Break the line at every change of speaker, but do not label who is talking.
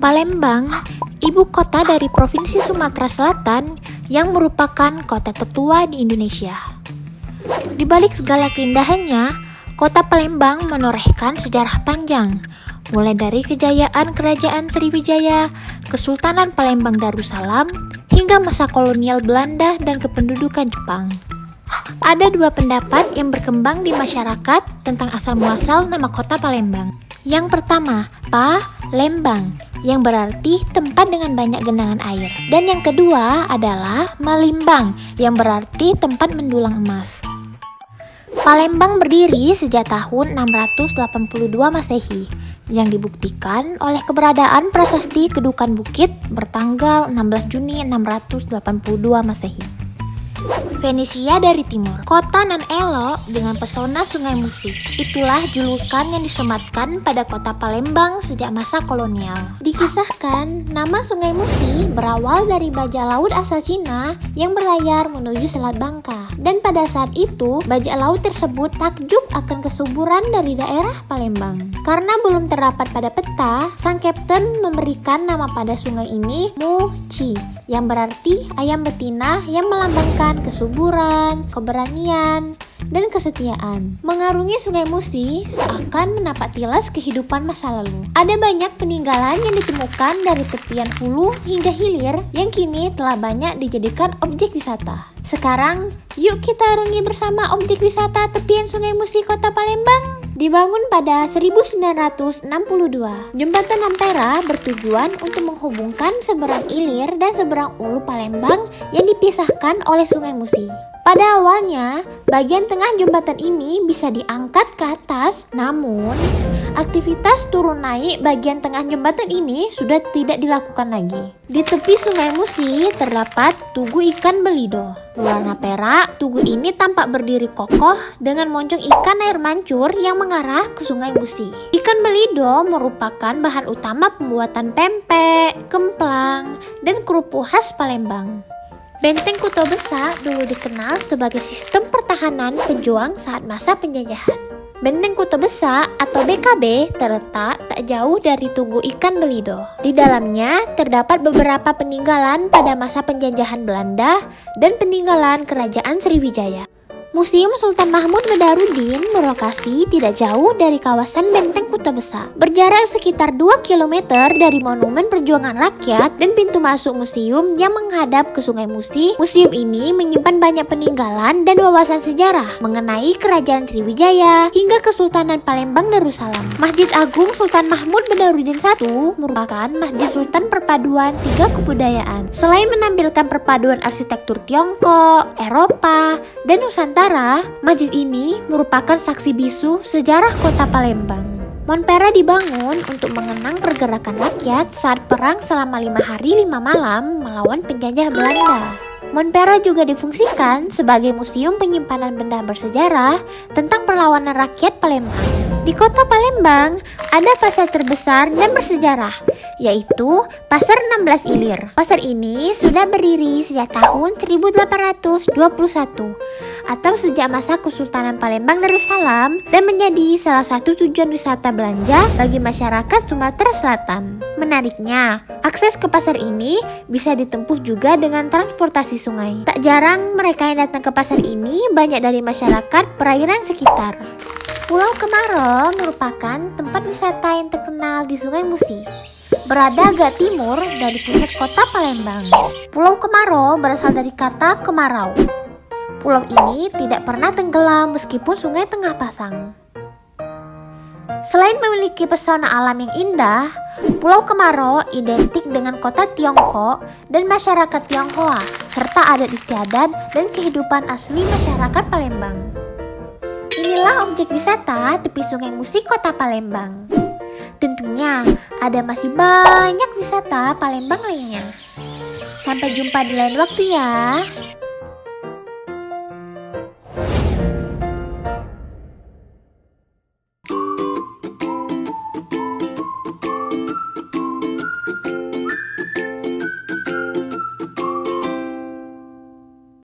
Palembang, ibu kota dari Provinsi Sumatera Selatan yang merupakan kota tertua di Indonesia. Di balik segala keindahannya, kota Palembang menorehkan sejarah panjang, mulai dari kejayaan Kerajaan Sriwijaya, Kesultanan Palembang Darussalam, hingga masa kolonial Belanda dan kependudukan Jepang. Ada dua pendapat yang berkembang di masyarakat tentang asal-muasal nama kota Palembang. Yang pertama, Palembang, yang berarti tempat dengan banyak genangan air. Dan yang kedua adalah Malimbang, yang berarti tempat mendulang emas. Palembang berdiri sejak tahun 682 Masehi, yang dibuktikan oleh keberadaan prasasti Kedukan Bukit bertanggal 16 Juni 682 Masehi. Venesia dari timur, kota nan elok dengan pesona Sungai Musi. Itulah julukan yang disematkan pada kota Palembang sejak masa kolonial. Dikisahkan, nama Sungai Musi berawal dari bajak laut asal Cina yang berlayar menuju Selat Bangka. Dan pada saat itu, bajak laut tersebut takjub akan kesuburan dari daerah Palembang. Karena belum terdapat pada peta, sang kapten memberikan nama pada sungai ini Muci, yang berarti ayam betina yang melambangkan kesuburan, keberanian, dan kesetiaan. Mengarungi Sungai Musi seakan menapak tilas kehidupan masa lalu. Ada banyak peninggalan yang ditemukan dari tepian hulu hingga hilir yang kini telah banyak dijadikan objek wisata. Sekarang, yuk kita arungi bersama objek wisata tepian Sungai Musi Kota Palembang. Dibangun pada 1962, Jembatan Ampera bertujuan untuk menghubungkan seberang ilir dan seberang ulu Palembang yang dipisahkan oleh Sungai Musi. Pada awalnya, bagian tengah jembatan ini bisa diangkat ke atas, namun aktivitas turun naik bagian tengah jembatan ini sudah tidak dilakukan lagi. Di tepi Sungai Musi terdapat tugu ikan belido berwarna perak. Tugu ini tampak berdiri kokoh dengan moncong ikan air mancur yang mengarah ke Sungai Musi. Ikan belido merupakan bahan utama pembuatan pempek, kemplang, dan kerupuk khas Palembang. Benteng Kuto Besak dulu dikenal sebagai sistem pertahanan pejuang saat masa penjajahan. Benteng Kuto Besak atau BKB terletak tak jauh dari Tugu Ikan Belido. Di dalamnya terdapat beberapa peninggalan pada masa penjajahan Belanda dan peninggalan Kerajaan Sriwijaya. Museum Sultan Mahmud Badarudin berlokasi tidak jauh dari kawasan Benteng Kuto Besak. Berjarak sekitar 2 km dari Monumen Perjuangan Rakyat dan pintu masuk museum yang menghadap ke Sungai Musi. Museum ini menyimpan banyak peninggalan dan wawasan sejarah mengenai Kerajaan Sriwijaya hingga Kesultanan Palembang Darussalam. Masjid Agung Sultan Mahmud Badarudin I merupakan masjid sultan perpaduan 3 kebudayaan. Selain menampilkan perpaduan arsitektur Tiongkok, Eropa, dan Nusantara, masjid ini merupakan saksi bisu sejarah kota Palembang. Monpera dibangun untuk mengenang pergerakan rakyat saat perang selama 5 hari 5 malam melawan penjajah Belanda. Monpera juga difungsikan sebagai museum penyimpanan benda bersejarah tentang perlawanan rakyat Palembang. Di kota Palembang ada pasar terbesar dan bersejarah, yaitu Pasar 16 Ilir. Pasar ini sudah berdiri sejak tahun 1821 atau sejak masa Kesultanan Palembang Darussalam dan menjadi salah satu tujuan wisata belanja bagi masyarakat Sumatera Selatan. Menariknya, akses ke pasar ini bisa ditempuh juga dengan transportasi sungai. Tak jarang mereka yang datang ke pasar ini banyak dari masyarakat perairan sekitar. Pulau Kemarau merupakan tempat wisata yang terkenal di Sungai Musi. Berada agak timur dari pusat kota Palembang. Pulau Kemarau berasal dari kata kemarau. Pulau ini tidak pernah tenggelam meskipun sungai tengah pasang. Selain memiliki pesona alam yang indah, Pulau Kemarau identik dengan kota Tiongkok dan masyarakat Tionghoa, serta adat istiadat dan kehidupan asli masyarakat Palembang. Inilah objek wisata tepi Sungai Musi Kota Palembang. Tentunya ada masih banyak wisata Palembang lainnya. Sampai jumpa di lain waktu ya.